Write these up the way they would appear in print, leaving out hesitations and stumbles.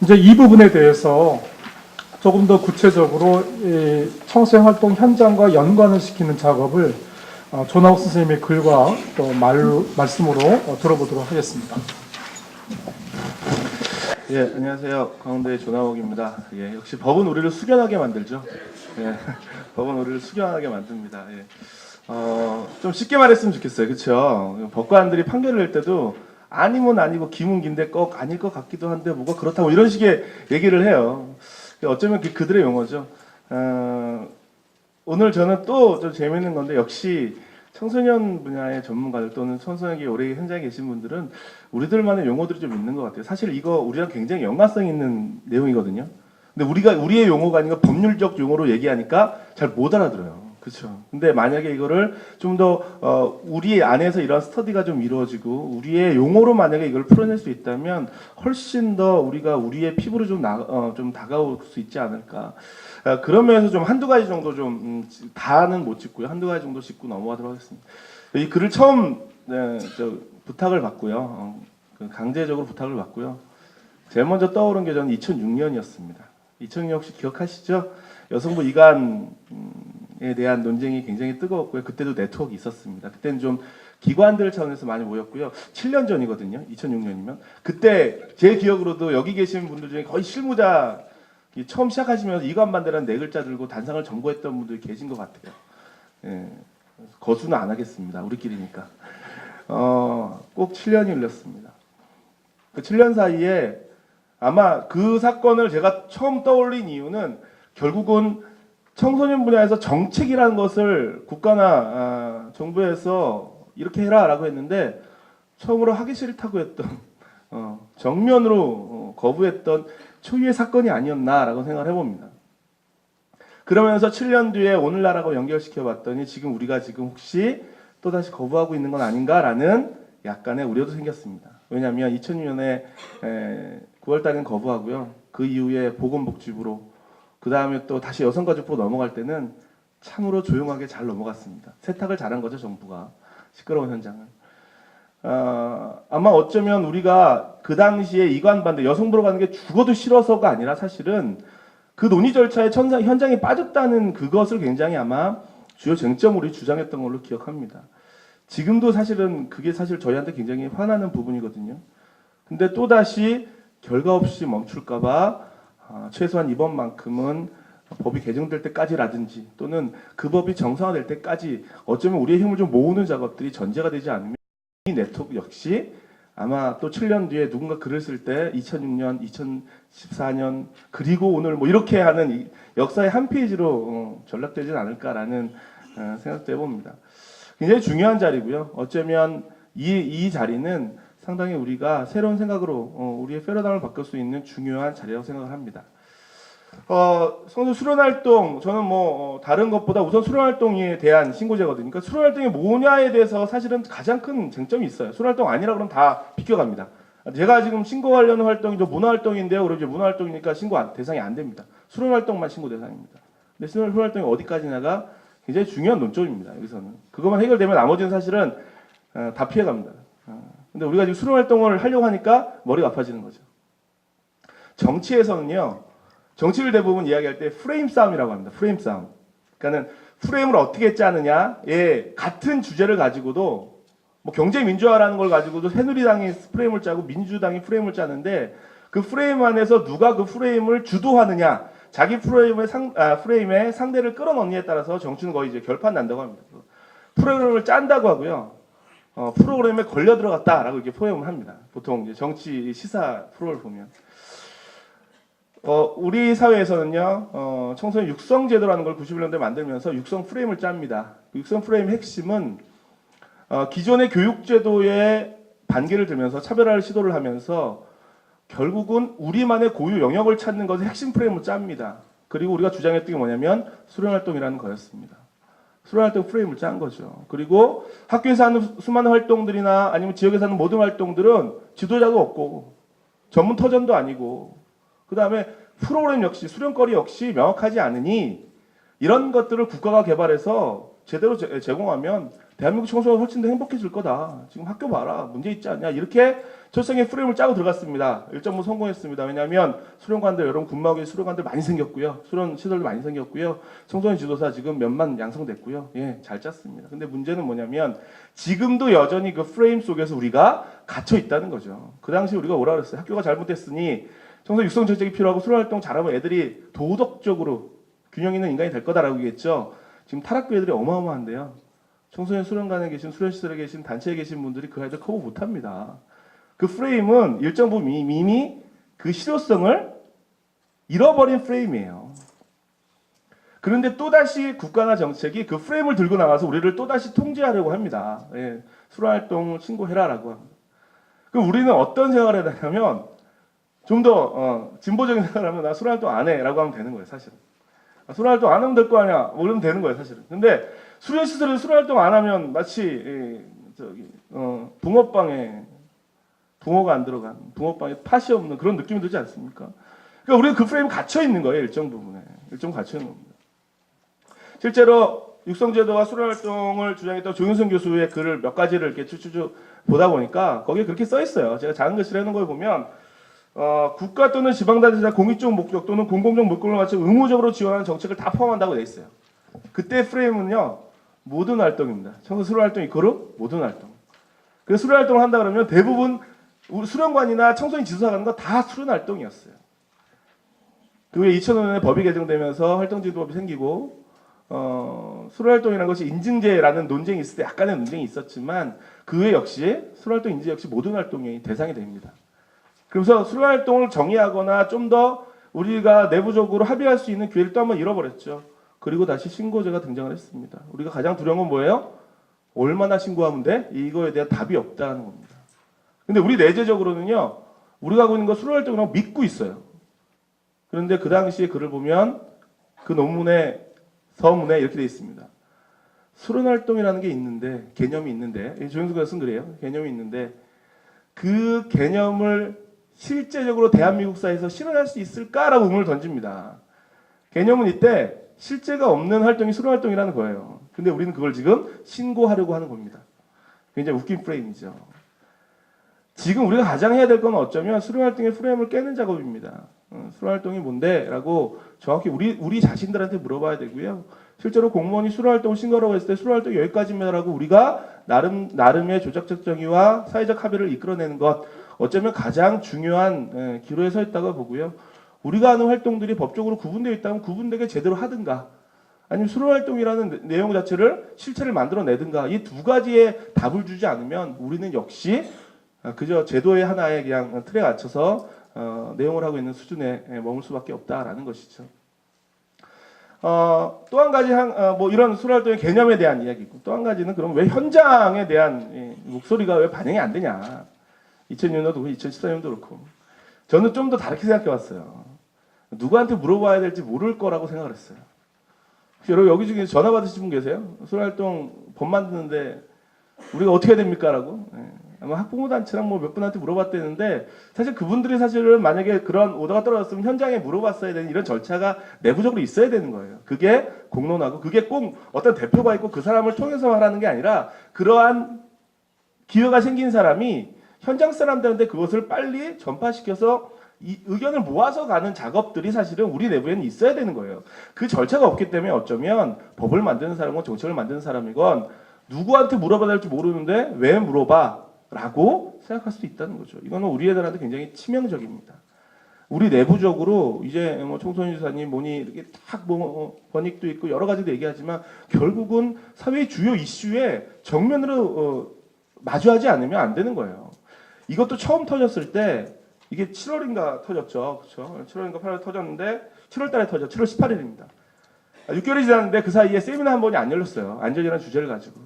이제 이 부분에 대해서 조금 더 구체적으로 이 청소년 활동 현장과 연관을 시키는 작업을 조나옥 선생님의 글과 또 말씀으로 들어보도록 하겠습니다. 예, 안녕하세요. 강원대의 조나옥입니다. 예, 역시 법은 우리를 숙연하게 만들죠. 예, 법은 우리를 숙연하게 만듭니다. 예. 좀 쉽게 말했으면 좋겠어요. 그렇죠? 법관들이 판결을 낼 때도 아니면 아니고 기면 긴데 꼭 아닐 것 같기도 한데 뭐가 그렇다고 이런 식의 얘기를 해요. 어쩌면 그들의 용어죠. 오늘 저는 또 좀 재미있는 건데 역시 청소년 분야의 전문가들 또는 청소년기 오래 현장에 계신 분들은 우리들만의 용어들이 좀 있는 것 같아요. 사실 이거 우리랑 굉장히 연관성 있는 내용이거든요. 근데 우리의 용어가 아니라 법률적 용어로 얘기하니까 잘 못 알아들어요. 그렇죠. 근데 만약에 이거를 좀 더 우리 안에서 이런 스터디가 좀 이루어지고 우리의 용어로 만약에 이걸 풀어낼 수 있다면 훨씬 더 우리가 우리의 피부로 좀 다가올 수 있지 않을까. 그런 면에서 좀 한두 가지 정도 좀 다는 못 짚고요. 한두 가지 정도 짚고 넘어가도록 하겠습니다. 이 글을 처음 부탁을 받고요. 강제적으로 부탁을 받고요. 제일 먼저 떠오른 게 저는 2006년이었습니다. 2006년 혹시 기억하시죠? 여성부 이간에 대한 논쟁이 굉장히 뜨거웠고요. 그때도 네트워크 있었습니다. 그때는 좀 기관들 차원에서 많이 모였고요. 7년 전이거든요. 2006년이면. 그때 제 기억으로도 여기 계신 분들 중에 거의 실무자 처음 시작하시면서 이관반대라는 네 글자 들고 단상을 점거했던 분들이 계신 것 같아요. 예, 거수는 안 하겠습니다. 우리끼리니까. 꼭 7년이 흘렀습니다. 그 7년 사이에 아마 그 사건을 제가 처음 떠올린 이유는 결국은 청소년 분야에서 정책이라는 것을 국가나 정부에서 이렇게 해라라고 했는데 처음으로 하기 싫다고 했던 정면으로 거부했던 초유의 사건이 아니었나라고 생각을 해봅니다. 그러면서 7년 뒤에 오늘날하고 연결시켜 봤더니 지금 우리가 지금 혹시 또다시 거부하고 있는 건 아닌가라는 약간의 우려도 생겼습니다. 왜냐하면 2006년에 9월 달에는 거부하고요. 그 이후에 보건복지부로 그 다음에 또 다시 여성가족부로 넘어갈 때는 참으로 조용하게 잘 넘어갔습니다. 세탁을 잘한 거죠, 정부가. 시끄러운 현장을. 아마 어쩌면 우리가 그 당시에 이관반대 여성부로 가는 게 죽어도 싫어서가 아니라 사실은 그 논의 절차에 현장에 빠졌다는 그것을 굉장히 아마 주요 쟁점으로 주장했던 걸로 기억합니다. 지금도 사실은 그게 사실 저희한테 굉장히 화나는 부분이거든요. 근데 또다시 결과 없이 멈출까봐 최소한 이번만큼은 법이 개정될 때까지라든지 또는 그 법이 정상화될 때까지 어쩌면 우리의 힘을 좀 모으는 작업들이 전제가 되지 않으면 이 네트워크 역시 아마 또 7년 뒤에 누군가 글을 쓸 때 2006년, 2014년 그리고 오늘 뭐 이렇게 하는 이 역사의 한 페이지로 전락되지 않을까라는 생각도 해봅니다. 굉장히 중요한 자리고요. 어쩌면 이 자리는 상당히 우리가 새로운 생각으로 우리의 패러다임을 바꿀 수 있는 중요한 자리라고 생각을 합니다. 성서 수련활동 저는 다른 것보다 우선 수련활동에 대한 신고제거든요. 그러니까 수련활동이 뭐냐에 대해서 사실은 가장 큰 쟁점이 있어요. 수련활동 아니라 그러면 다 비껴갑니다. 제가 지금 신고하려는 활동이 문화활동인데요. 그럼 이제 문화활동이니까 대상이 안 됩니다. 수련활동만 신고 대상입니다. 근데 수련활동이 어디까지나가 굉장히 중요한 논점입니다. 여기서는 그것만 해결되면 나머지는 사실은 다 피해갑니다. 근데 우리가 지금 수련활동을 하려고 하니까 머리가 아파지는 거죠. 정치에서는요. 정치를 대부분 이야기할 때 프레임 싸움이라고 합니다. 프레임 싸움. 그러니까는 프레임을 어떻게 짜느냐에 같은 주제를 가지고도 경제 민주화라는 걸 가지고도 새누리당이 프레임을 짜고 민주당이 프레임을 짜는데 그 프레임 안에서 누가 그 프레임을 주도하느냐, 자기 프레임의 상대를 끌어넣느냐에 따라서 정치는 거의 이제 결판 난다고 합니다. 프로그램을 짠다고 하고요. 프로그램에 걸려 들어갔다라고 이렇게 표현을 합니다. 보통 이제 정치 시사 프로를 보면. 우리 사회에서는요, 청소년 육성 제도라는 걸 91년도에 만들면서 육성 프레임을 짭니다. 그 육성 프레임의 핵심은 기존의 교육 제도의 반기를 들면서 차별화를 시도를 하면서 결국은 우리만의 고유 영역을 찾는 것을 핵심 프레임을 짭니다. 그리고 우리가 주장했던 게 뭐냐면 수련활동이라는 거였습니다. 수련활동 프레임을 짠 거죠. 그리고 학교에서 하는 수많은 활동들이나 아니면 지역에서 하는 모든 활동들은 지도자도 없고 전문 터전도 아니고 그 다음에 프로그램 역시 수련거리 역시 명확하지 않으니 이런 것들을 국가가 개발해서 제대로 제공하면 대한민국 청소년가 훨씬 더 행복해질 거다. 지금 학교 봐라. 문제 있지 않냐. 이렇게 철성의 프레임을 짜고 들어갔습니다. 1.5 성공했습니다. 왜냐하면 수련관들, 여러분 군마국에 수련관들 많이 생겼고요. 수련 시설도 많이 생겼고요. 청소년 지도사 지금 몇만 양성됐고요. 예, 잘 짰습니다. 근데 문제는 뭐냐면 지금도 여전히 그 프레임 속에서 우리가 갇혀 있다는 거죠. 그 당시 우리가 뭐라 그랬어요? 학교가 잘못됐으니 청소년 육성 정책이 필요하고 수련활동 잘하면 애들이 도덕적으로 균형 있는 인간이 될 거다라고 얘기했죠. 지금 탈학교 애들이 어마어마한데요. 청소년 수련관에 계신 수련시설에 계신 단체에 계신 분들이 그 아이들 커버 못합니다. 그 프레임은 일정 부분 이미 그 실효성을 잃어버린 프레임이에요. 그런데 또다시 국가나 정책이 그 프레임을 들고 나가서 우리를 또다시 통제하려고 합니다. 예, 수련활동 신고해라라고 합니다. 그럼 우리는 어떤 생각을 해야 되냐면 좀 더 진보적인 생각을 하면 나 수련활동 안 해라고 하면 되는 거예요. 사실은. 수련활동 안 하면 될 거 아니야. 뭐 그러면 되는 거예요. 사실은. 근데 수련시설에서 수련활동 안 하면 마치 붕어빵에 붕어가 안 들어간 붕어빵에 팥이 없는 그런 느낌이 들지 않습니까? 그러니까 우리는 그 프레임에 갇혀 있는 거예요. 일정 부분에. 일정 갇혀 있는 겁니다. 실제로 육성제도와 수련활동을 주장했던 조윤선 교수의 글을 몇 가지를 이렇게 추추 보다 보니까 거기에 그렇게 써 있어요. 제가 작은 글씨를 해놓은 걸 보면 국가 또는 지방단체자 공익적 목적 또는 공공적 물건을 맞춰 의무적으로 지원하는 정책을 다 포함한다고 돼 있어요. 그때 프레임은요. 모든 활동입니다. 청소 수련활동 이코르 모든 활동. 그래서 수련활동을 한다 그러면 대부분 수련관이나 청소년 지도사 가는 거 다 수련활동이었어요. 그 후에 2005년에 법이 개정되면서 활동지도법이 생기고 수련활동이라는 것이 인증제라는 논쟁이 있을 때 약간의 논쟁이 있었지만 그 후에 역시 수련활동 인증 역시 모든 활동의 대상이 됩니다. 그래서 수련활동을 정의하거나 좀 더 우리가 내부적으로 합의할 수 있는 기회를 또 한번 잃어버렸죠. 그리고 다시 신고제가 등장을 했습니다. 우리가 가장 두려운 건 뭐예요? 얼마나 신고하면 돼? 이거에 대한 답이 없다는 겁니다. 근데 우리 내재적으로는요. 우리가 하고 있는 거 수련활동이라고 믿고 있어요. 그런데 그 당시에 글을 보면 그 논문의 서문에 이렇게 돼 있습니다. 수련활동이라는 게 있는데 개념이 있는데 조영수 교수가 쓴 글이에요. 개념이 있는데 그 개념을 실제적으로 대한민국 사회에서 실현할 수 있을까라고 의문을 던집니다. 개념은 이때 실제가 없는 활동이 수련활동이라는 거예요. 근데 우리는 그걸 지금 신고하려고 하는 겁니다. 굉장히 웃긴 프레임이죠. 지금 우리가 가장 해야 될 건 어쩌면 수련활동의 프레임을 깨는 작업입니다. 수련활동이 뭔데? 라고 정확히 우리 자신들한테 물어봐야 되고요. 실제로 공무원이 수련활동을 신고하라고 했을 때 수련활동이 여기까지입니다라고 우리가 나름의 조작적 정의와 사회적 합의를 이끌어내는 것 어쩌면 가장 중요한 기로에 서 있다고 보고요. 우리가 하는 활동들이 법적으로 구분되어 있다면 구분되게 제대로 하든가 아니면 수련활동이라는 내용 자체를 실체를 만들어내든가 이 두 가지의 답을 주지 않으면 우리는 역시 그저 제도의 하나의 그냥 틀에 갇혀서 내용을 하고 있는 수준에 머물 수밖에 없다라는 것이죠. 또 한 가지 뭐 이런 수련활동의 개념에 대한 이야기고 또 한 가지는 그럼 왜 현장에 대한 목소리가 왜 반영이 안 되냐. 2006년도 그렇고 2014년도 그렇고 저는 좀 더 다르게 생각해 봤어요. 누구한테 물어봐야 될지 모를 거라고 생각을 했어요. 여러분 여기 중에 전화 받으신 분 계세요? 수련활동 법 만드는데 우리가 어떻게 해야 됩니까? 라고. 아마 학부모 단체랑 뭐 몇 분한테 물어봤대는데 사실 그분들이 사실은 만약에 그런 오더가 떨어졌으면 현장에 물어봤어야 되는 이런 절차가 내부적으로 있어야 되는 거예요. 그게 공론하고 그게 꼭 어떤 대표가 있고 그 사람을 통해서 하라는 게 아니라 그러한 기회가 생긴 사람이 현장 사람들한테 그것을 빨리 전파시켜서 이 의견을 모아서 가는 작업들이 사실은 우리 내부에는 있어야 되는 거예요. 그 절차가 없기 때문에 어쩌면 법을 만드는 사람이건 정책을 만드는 사람이건 누구한테 물어봐야 될지 모르는데 왜 물어봐? 라고 생각할 수도 있다는 거죠. 이거는 우리 애들한테 굉장히 치명적입니다. 우리 내부적으로 이제 뭐 청소년 지사님 뭐니 이렇게 딱 뭐 권익도 있고 여러 가지도 얘기하지만 결국은 사회의 주요 이슈에 정면으로 마주하지 않으면 안 되는 거예요. 이것도 처음 터졌을 때 이게 7월인가 터졌죠. 그렇죠? 7월인가 8월 터졌는데 7월 달에 터졌죠. 7월 18일입니다. 6개월이 지났는데 그 사이에 세미나 한 번이 안 열렸어요. 안전이라는 주제를 가지고.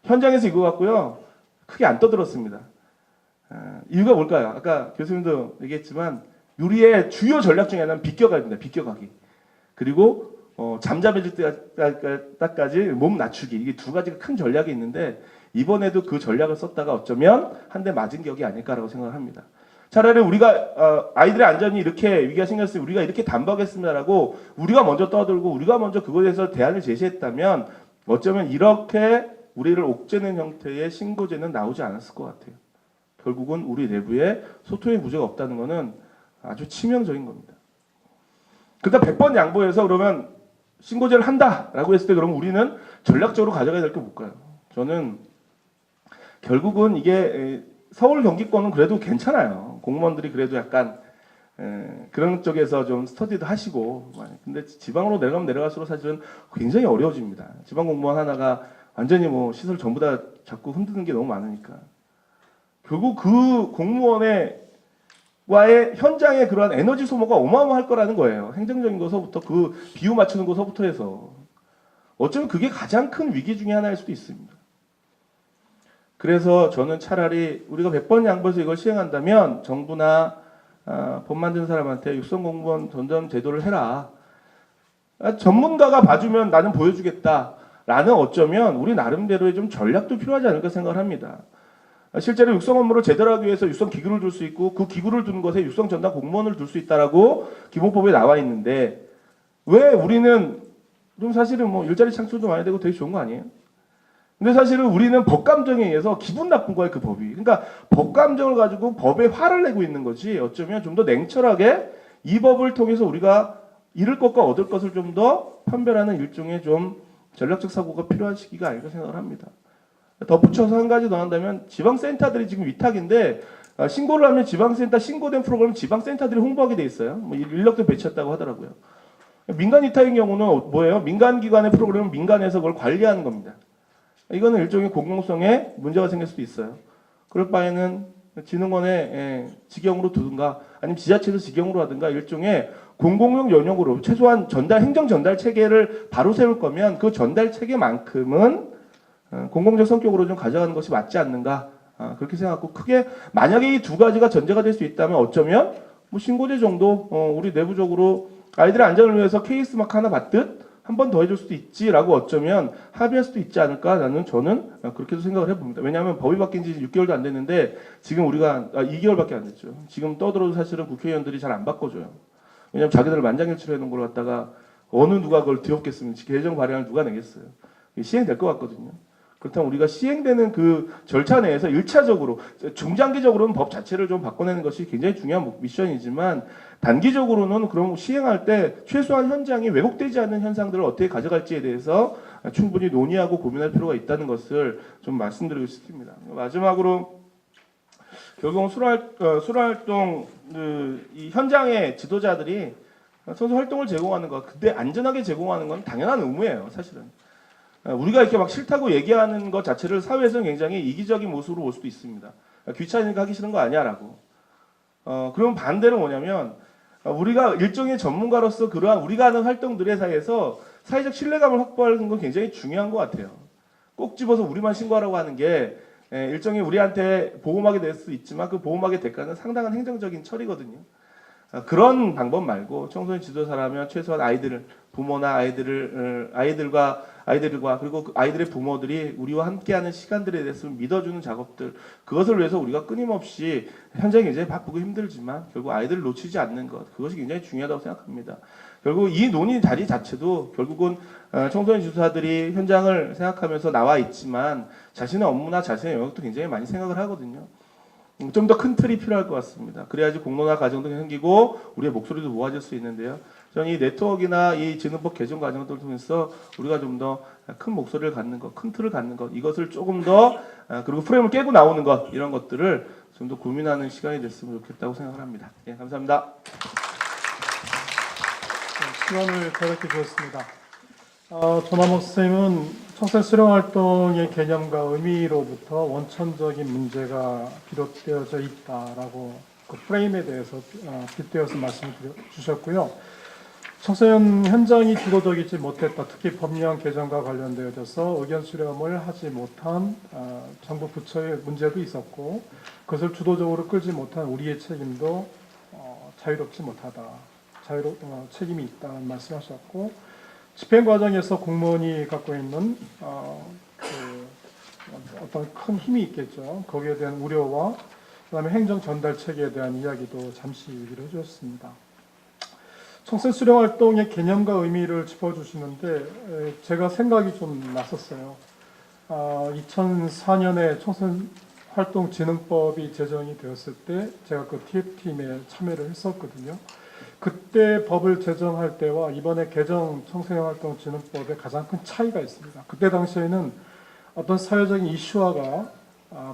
현장에서 이거 갖고요. 크게 안 떠들었습니다. 이유가 뭘까요? 아까 교수님도 얘기했지만 우리의 주요 전략 중에 하나는 비껴가기입니다. 비껴가기. 그리고 잠잠해질 때까지 몸 낮추기. 이게 두 가지가 큰 전략이 있는데 이번에도 그 전략을 썼다가 어쩌면 한 대 맞은 격이 아닐까라고 생각을 합니다. 차라리 우리가 아이들의 안전이 이렇게 위기가 생겼으니 우리가 이렇게 단박했습니다라고 우리가 먼저 떠들고 우리가 먼저 그거에 대해서 대안을 제시했다면 어쩌면 이렇게 우리를 옥죄는 형태의 신고제는 나오지 않았을 것 같아요. 결국은 우리 내부에 소통의 구조가 없다는 것은 아주 치명적인 겁니다. 그러니까 100번 양보해서 그러면 신고제를 한다라고 했을 때 그럼 우리는 전략적으로 가져가야 될 게 뭘까요? 저는 결국은 이게 서울 경기권은 그래도 괜찮아요. 공무원들이 그래도 약간 그런 쪽에서 좀 스터디도 하시고, 근데 지방으로 내려가면 내려갈수록 사실은 굉장히 어려워집니다. 지방 공무원 하나가 완전히 뭐 시설 전부 다 자꾸 흔드는 게 너무 많으니까. 결국 그 공무원의 와의 현장의 그러한 에너지 소모가 어마어마할 거라는 거예요. 행정적인 것서부터 그 비유 맞추는 것서부터 해서. 어쩌면 그게 가장 큰 위기 중에 하나일 수도 있습니다. 그래서 저는 차라리 우리가 100번 양보해서 이걸 시행한다면 정부나 법 만드는 사람한테 육성공무원 전담 제도를 해라. 전문가가 봐주면 나는 보여주겠다라는 어쩌면 우리 나름대로의 좀 전략도 필요하지 않을까 생각을 합니다. 실제로 육성 업무를 제대로 하기 위해서 육성 기구를 둘 수 있고 그 기구를 두는 것에 육성 전담 공무원을 둘 수 있다라고 기본법에 나와 있는데 왜 우리는 좀 사실은 뭐 일자리 창출도 많이 되고 되게 좋은 거 아니에요? 근데 사실은 우리는 법감정에 의해서 기분 나쁜 거예요, 그 법이. 그러니까 법감정을 가지고 법에 화를 내고 있는 거지 어쩌면 좀 더 냉철하게 이 법을 통해서 우리가 잃을 것과 얻을 것을 좀 더 판별하는 일종의 좀 전략적 사고가 필요한 시기가 아닐까 생각을 합니다. 덧붙여서 한 가지 더 한다면 지방센터들이 지금 위탁인데 신고를 하면 지방센터 신고된 프로그램 지방센터들이 홍보하게 돼 있어요. 뭐 인력도 배치했다고 하더라고요. 민간 위탁인 경우는 뭐예요? 민간기관의 프로그램은 민간에서 그걸 관리하는 겁니다. 이거는 일종의 공공성에 문제가 생길 수도 있어요. 그럴 바에는 진흥원에 직영으로 두든가 아니면 지자체에서 직영으로 하든가 일종의 공공용 영역으로 최소한 행정 전달 체계를 바로 세울 거면 그 전달 체계만큼은 공공적 성격으로 좀 가져가는 것이 맞지 않는가 그렇게 생각하고 크게 만약에 이 두 가지가 전제가 될 수 있다면 어쩌면 뭐 신고제 정도 우리 내부적으로 아이들의 안전을 위해서 케이스 막 하나 받듯 한 번 더 해줄 수도 있지라고 어쩌면 합의할 수도 있지 않을까라는 저는 그렇게도 생각을 해봅니다. 왜냐하면 법이 바뀐 지 6개월도 안 됐는데 지금 우리가 2개월밖에 안 됐죠. 지금 떠들어도 사실은 국회의원들이 잘 안 바꿔줘요. 왜냐하면 자기들 만장일치로 해놓은 걸 갖다가 어느 누가 그걸 뒤엎겠습니까? 개정 발의안을 누가 내겠어요? 시행될 것 같거든요. 그렇다면 우리가 시행되는 그 절차 내에서 1차적으로 중장기적으로는 법 자체를 좀 바꿔내는 것이 굉장히 중요한 미션이지만 단기적으로는 그럼 시행할 때 최소한 현장이 왜곡되지 않는 현상들을 어떻게 가져갈지에 대해서 충분히 논의하고 고민할 필요가 있다는 것을 좀 말씀드리고 싶습니다. 마지막으로 결국은 수로활동 이 현장의 지도자들이 선수 활동을 제공하는 것, 그때 안전하게 제공하는 건 당연한 의무예요, 사실은. 우리가 이렇게 막 싫다고 얘기하는 것 자체를 사회에서는 굉장히 이기적인 모습으로 볼 수도 있습니다. 귀찮으니까 하기 싫은 거 아니야라고. 그럼 반대로 뭐냐면 우리가 일종의 전문가로서 그러한 우리가 하는 활동들의 사이에서 사회적 신뢰감을 확보하는 건 굉장히 중요한 것 같아요. 꼭 집어서 우리만 신고하라고 하는 게 일종의 우리한테 보호막이 될 수 있지만 그 보호막의 대가는 상당한 행정적인 처리거든요. 그런 방법 말고 청소년 지도사라면 최소한 부모나 아이들과 그리고 그 아이들의 부모들이 우리와 함께하는 시간들에 대해서 믿어주는 작업들 그것을 위해서 우리가 끊임없이 현장이 굉장히 바쁘고 힘들지만 결국 아이들을 놓치지 않는 것 그것이 굉장히 중요하다고 생각합니다. 결국 이 논의 자리 자체도 결국은 청소년 지도사들이 현장을 생각하면서 나와 있지만 자신의 업무나 자신의 영역도 굉장히 많이 생각을 하거든요. 좀 더 큰 틀이 필요할 것 같습니다. 그래야지 공론화 과정도 생기고 우리의 목소리도 모아질 수 있는데요. 저는 이 네트워크나 이 지능법 개정 과정들을 통해서 우리가 좀 더 큰 목소리를 갖는 것, 큰 틀을 갖는 것, 이것을 조금 더 그리고 프레임을 깨고 나오는 것 이런 것들을 좀 더 고민하는 시간이 됐으면 좋겠다고 생각을 합니다. 예, 감사합니다. 시간을 대략해 주셨습니다. 조남욱 선생님은 청소년 수련활동의 개념과 의미로부터 원천적인 문제가 비롯되어져 있다라고 그 프레임에 대해서 빗대어서 말씀을 주셨고요. 청소년 현장이 주도적이지 못했다. 특히 법령 개정과 관련되어져서 의견 수렴을 하지 못한 정부 부처의 문제도 있었고 그것을 주도적으로 끌지 못한 우리의 책임도 자유롭지 못하다. 책임이 있다는 말씀하셨고 집행 과정에서 공무원이 갖고 있는 어떤 큰 힘이 있겠죠. 거기에 대한 우려와 그다음에 행정 전달 체계에 대한 이야기도 잠시 얘기를 해주셨습니다. 청소년 수령 활동의 개념과 의미를 짚어주시는데 제가 생각이 좀 났었어요. 2004년에 청소년 활동 진흥법이 제정이 되었을 때 제가 그 TF팀에 참여를 했었거든요. 그때 법을 제정할 때와 이번에 개정 청소년 활동 진흥법에 가장 큰 차이가 있습니다. 그때 당시에는 어떤 사회적인 이슈화가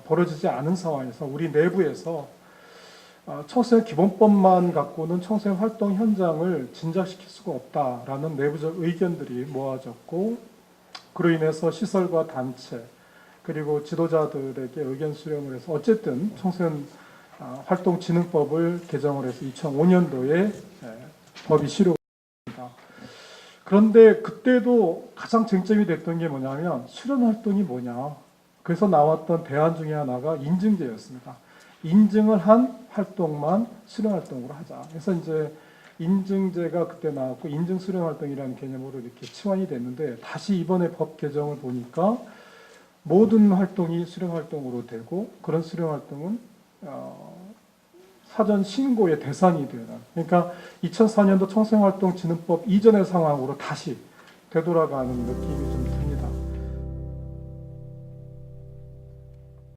벌어지지 않은 상황에서 우리 내부에서 청소년 기본법만 갖고는 청소년 활동 현장을 진작시킬 수가 없다라는 내부적 의견들이 모아졌고, 그로 인해서 시설과 단체 그리고 지도자들에게 의견 수렴을 해서 어쨌든 청소년 활동 진흥법을 개정을 해서 2005년도에 법이 시료됩니다. 그런데 그때도 가장 쟁점이 됐던 게 뭐냐면 수련 활동이 뭐냐. 그래서 나왔던 대안 중에 하나가 인증제였습니다. 인증을 한 활동만 수련 활동으로 하자. 그래서 이제 인증제가 그때 나왔고 인증 수련 활동이라는 개념으로 이렇게 치환이 됐는데, 다시 이번에 법 개정을 보니까 모든 활동이 수련 활동으로 되고, 그런 수련 활동은 사전 신고의 대상이 되는, 그러니까 2004년도 청소년 활동 진흥법 이전의 상황으로 다시 되돌아가는 느낌이 좀